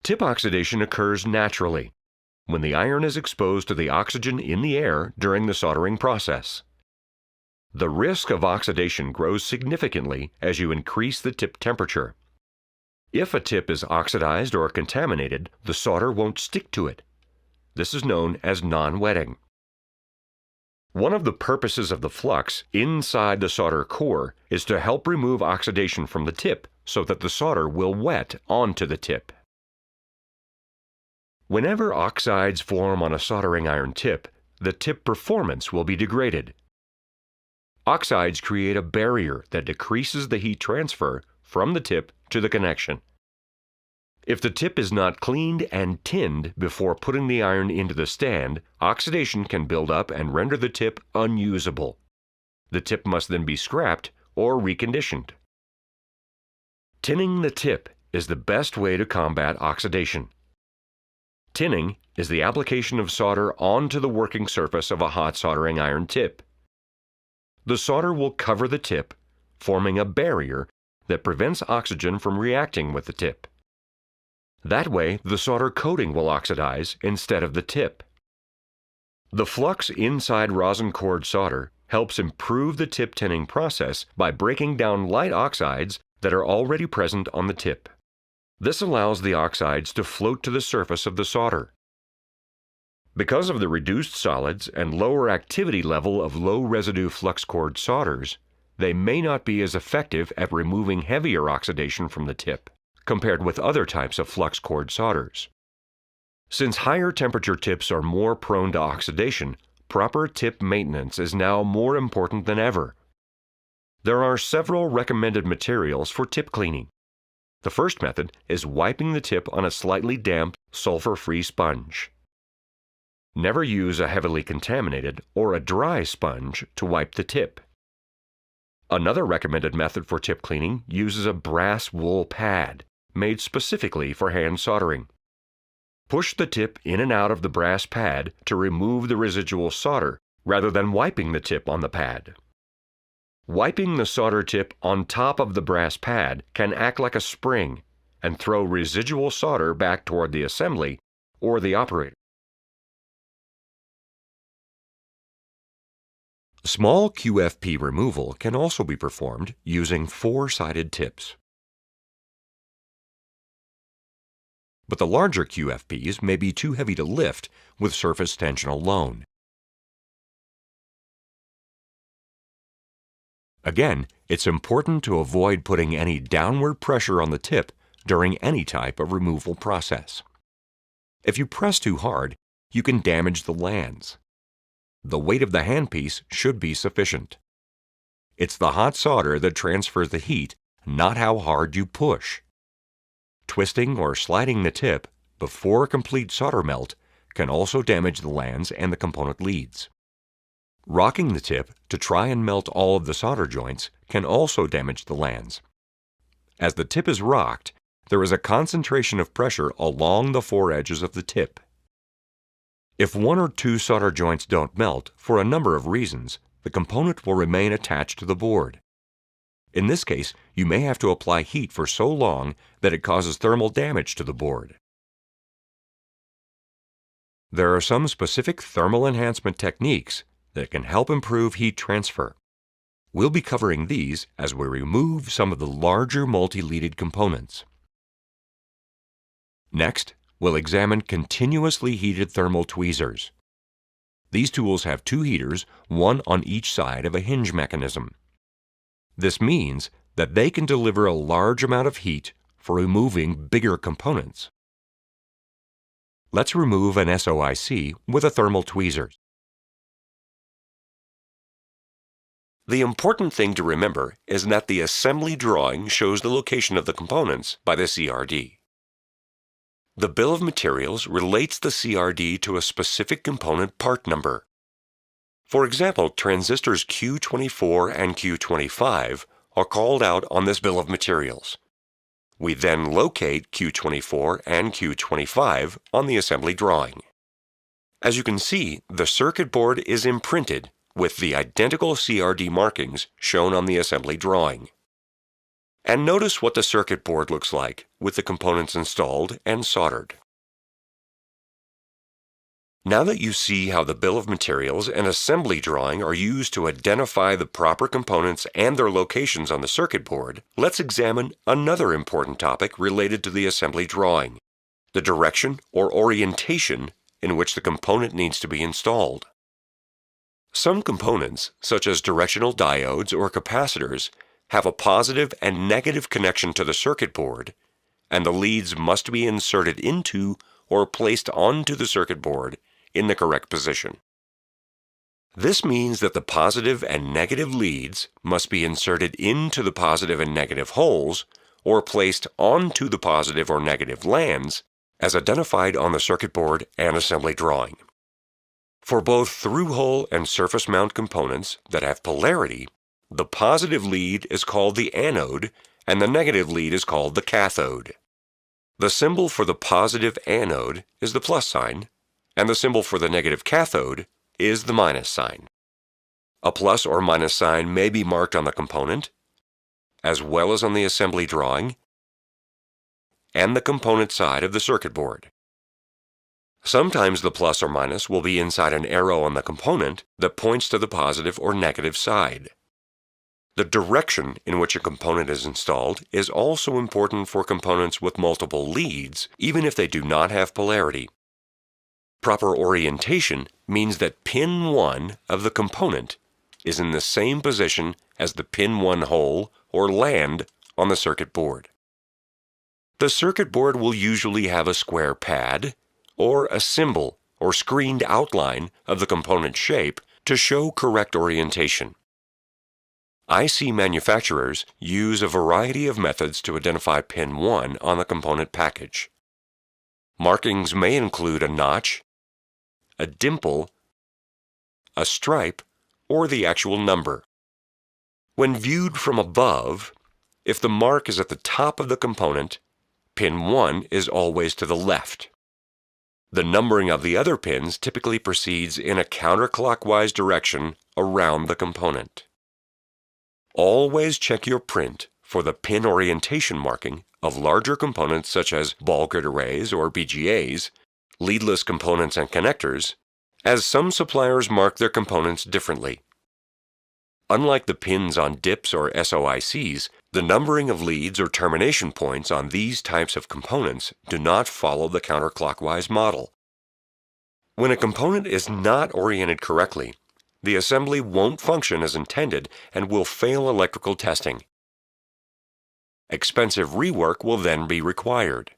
Tip oxidation occurs naturally when the iron is exposed to the oxygen in the air during the soldering process. The risk of oxidation grows significantly as you increase the tip temperature. If a tip is oxidized or contaminated, the solder won't stick to it. This is known as non-wetting. One of the purposes of the flux inside the solder core is to help remove oxidation from the tip so that the solder will wet onto the tip. Whenever oxides form on a soldering iron tip, the tip performance will be degraded. Oxides create a barrier that decreases the heat transfer from the tip to the connection. If the tip is not cleaned and tinned before putting the iron into the stand, oxidation can build up and render the tip unusable. The tip must then be scrapped or reconditioned. Tinning the tip is the best way to combat oxidation. Tinning is the application of solder onto the working surface of a hot soldering iron tip. The solder will cover the tip, forming a barrier that prevents oxygen from reacting with the tip. That way, the solder coating will oxidize instead of the tip. The flux inside rosin cored solder helps improve the tip tinning process by breaking down light oxides that are already present on the tip. This allows the oxides to float to the surface of the solder. Because of the reduced solids and lower activity level of low residue flux cored solders, they may not be as effective at removing heavier oxidation from the tip compared with other types of flux cored solders. Since higher temperature tips are more prone to oxidation, proper tip maintenance is now more important than ever. There are several recommended materials for tip cleaning. The first method is wiping the tip on a slightly damp, sulfur-free sponge. Never use a heavily contaminated or a dry sponge to wipe the tip. Another recommended method for tip cleaning uses a brass wool pad made specifically for hand soldering. Push the tip in and out of the brass pad to remove the residual solder rather than wiping the tip on the pad. Wiping the solder tip on top of the brass pad can act like a spring and throw residual solder back toward the assembly or the operator. Small QFP removal can also be performed using four-sided tips. But the larger QFPs may be too heavy to lift with surface tension alone. Again, it's important to avoid putting any downward pressure on the tip during any type of removal process. If you press too hard, you can damage the lands. The weight of the handpiece should be sufficient. It's the hot solder that transfers the heat, not how hard you push. Twisting or sliding the tip before a complete solder melt can also damage the lands and the component leads. Rocking the tip to try and melt all of the solder joints can also damage the lands. As the tip is rocked, there is a concentration of pressure along the four edges of the tip. If one or two solder joints don't melt for a number of reasons, the component will remain attached to the board. In this case, you may have to apply heat for so long that it causes thermal damage to the board. There are some specific thermal enhancement techniques that can help improve heat transfer. We'll be covering these as we remove some of the larger multi-leaded components. Next, we'll examine continuously heated thermal tweezers. These tools have two heaters, one on each side of a hinge mechanism. This means that they can deliver a large amount of heat for removing bigger components. Let's remove an SOIC with a thermal tweezer. The important thing to remember is that the assembly drawing shows the location of the components by the CRD. The bill of materials relates the CRD to a specific component part number. For example, transistors Q24 and Q25 are called out on this bill of materials. We then locate Q24 and Q25 on the assembly drawing. As you can see, the circuit board is imprinted with the identical CRD markings shown on the assembly drawing. And notice what the circuit board looks like with the components installed and soldered. Now that you see how the bill of materials and assembly drawing are used to identify the proper components and their locations on the circuit board, let's examine another important topic related to the assembly drawing: the direction or orientation in which the component needs to be installed. Some components, such as directional diodes or capacitors, have a positive and negative connection to the circuit board, and the leads must be inserted into or placed onto the circuit board in the correct position. This means that the positive and negative leads must be inserted into the positive and negative holes or placed onto the positive or negative lands as identified on the circuit board and assembly drawing. For both through-hole and surface mount components that have polarity, the positive lead is called the anode and the negative lead is called the cathode. The symbol for the positive anode is the plus sign, and the symbol for the negative cathode is the minus sign. A plus or minus sign may be marked on the component, as well as on the assembly drawing, and the component side of the circuit board. Sometimes the plus or minus will be inside an arrow on the component that points to the positive or negative side. The direction in which a component is installed is also important for components with multiple leads, even if they do not have polarity. Proper orientation means that pin 1 of the component is in the same position as the pin 1 hole or land on the circuit board. The circuit board will usually have a square pad or a symbol or screened outline of the component shape to show correct orientation. IC manufacturers use a variety of methods to identify pin 1 on the component package. Markings may include a notch, a dimple, a stripe, or the actual number. When viewed from above, if the mark is at the top of the component, pin 1 is always to the left. The numbering of the other pins typically proceeds in a counterclockwise direction around the component. Always check your print for the pin orientation marking of larger components such as ball grid arrays or BGAs, leadless components and connectors, as some suppliers mark their components differently. Unlike the pins on DIPs or SOICs, the numbering of leads or termination points on these types of components do not follow the counterclockwise model. When a component is not oriented correctly, the assembly won't function as intended and will fail electrical testing. Expensive rework will then be required.